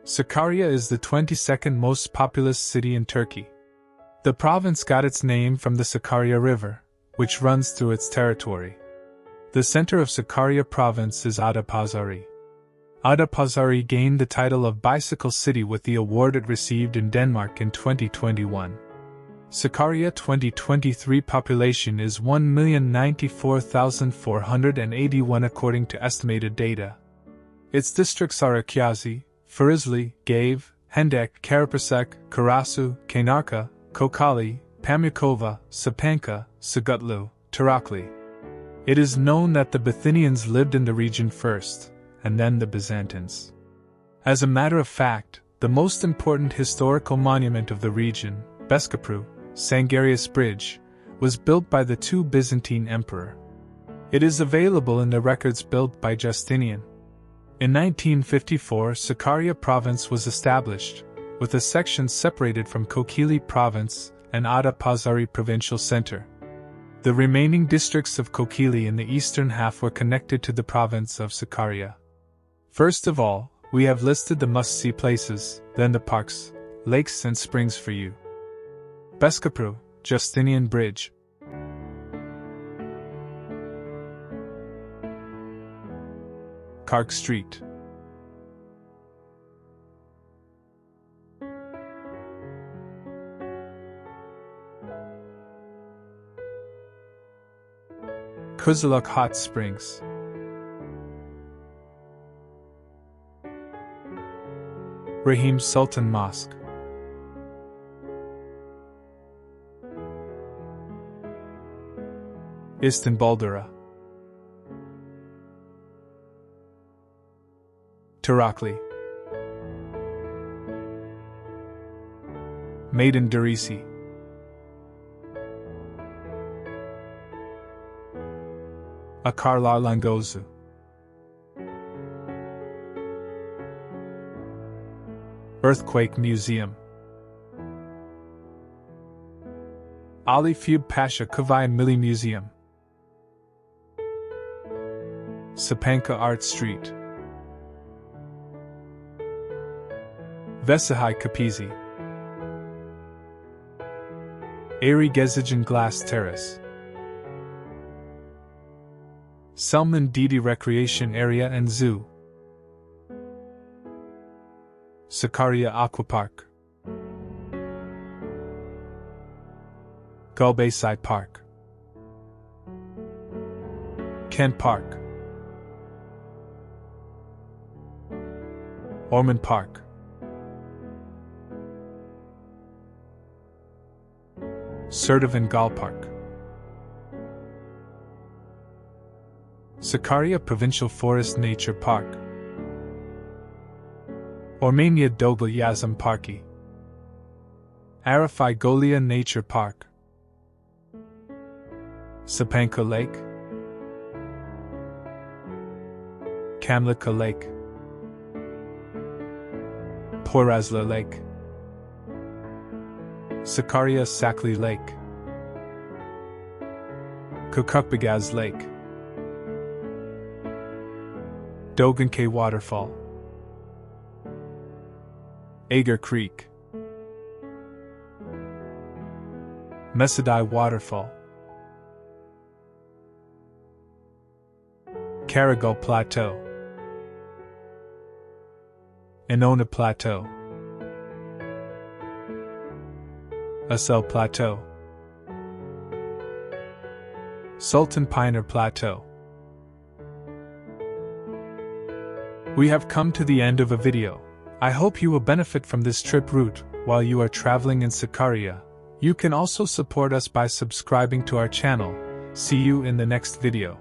Sakarya is the 22nd most populous city in Turkey. The province got its name from the Sakarya River, which runs through its territory. The center of Sakarya province is Adapazarı. Adapazarı gained the title of Bicycle City with the award it received in Denmark in 2021. Sakarya 2023 population is 1,094,481 according to estimated data. Its districts are Akyazi, Ferizli, Gave, Hendek, Karapırsek, Karasu, Kaynarca, Kokali, Pamukova, Sapanca, Sagutlu, Tarakli. It is known that the Bithynians lived in the region first, and then the Byzantines. As a matter of fact, the most important historical monument of the region, Beskapru, Sangarius Bridge, was built by the two Byzantine emperor. It is available in the records built by Justinian. In 1954, Sakarya province was established, with a section separated from Kokili province and Adapazarı provincial center. The remaining districts of Kokili in the eastern half were connected to the province of Sakarya. First of all, we have listed the must-see places, then the parks, lakes and springs for you. Beskapru, Justinian Bridge. Cark Street. Kuzuluk Hot Springs. Rahime Sultan Mosque. Istanbuldere. Tarakli. Maiden Terrace. Acarlar Longoz. Earthquake Museum. Ali Fuad Pasha Kuva-i Milliye Museum. Sapanca Art Street. Vecihi Gate. Airy Gezigen Glass Terrace. Selman Dede Recreation Area and Zoo. Sakarya Aquapark. Golbasi Park. Kent Park. Ormanya Park. Serdivan Golpark. Sakarya Provincial Forest Nature Park. Ormanya Dogancay Park. Arifai Golia Nature Park. Sapanca Lake. Camlica Lake. Poyrazlar Lake. Sakarya Lake. Kucukbogaz Lake. Dogancay Waterfall. Acelle Creek. Mecidiye Waterfall. Karagol Plateau. İnönü Plateau. Acelle Plateau. Sultanpinar Plateau. We have come to the end of a video. I hope you will benefit from this trip route while you are traveling in Sakarya. You can also support us by subscribing to our channel. See you in the next video.